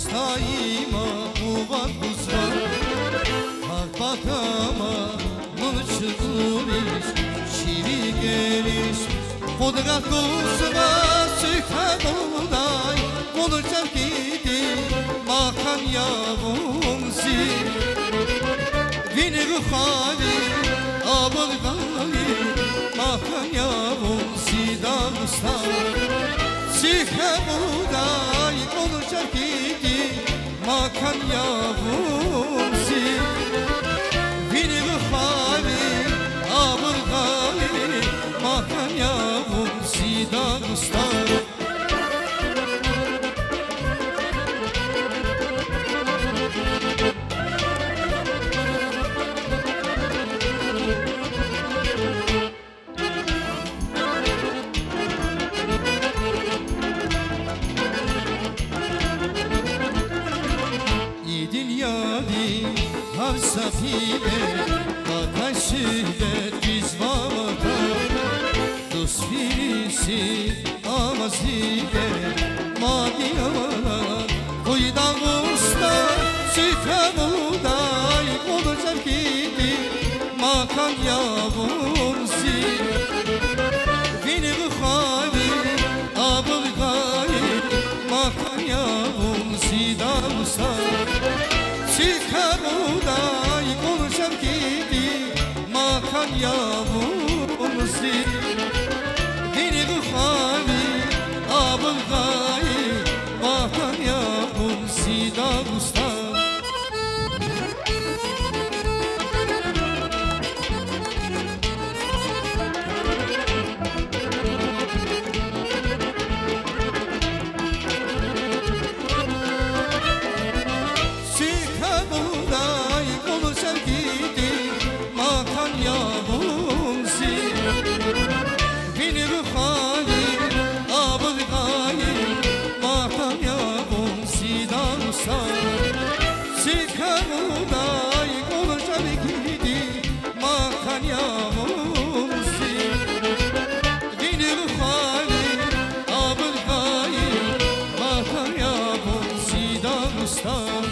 daima uvat kuzma Hak bakama mıçılmış Şivi geliş Podrat kuzma Çıkan olay Olacak gidi Makan yavun zil Vini ruhani Abıl gali Makan yavun Dağıstan Çıkan olay Olacak gidi Makan yavun zil Vini ruhani Abıl gali Makan yavun Dağıstan Har safile Bakaşıbe Biz vavata Dost birisi Amazibe Magi avalar Koydan usta Sütre buğday Olacak gidi Makan yavun zil Vini bukhari Abıl gayet Makan yavun zidan usta Çıkar buğday konuşan gidi Makan yavun zil Dini bukhari abıl gayi Makan yavun zida usta Yavun zil Vini ruhani Abıl gayi Makan yavun zidan usta Çıkar buğday Olacak gidi Makan yavun zil Vini ruhani Abıl gayi Makan yavun zidan usta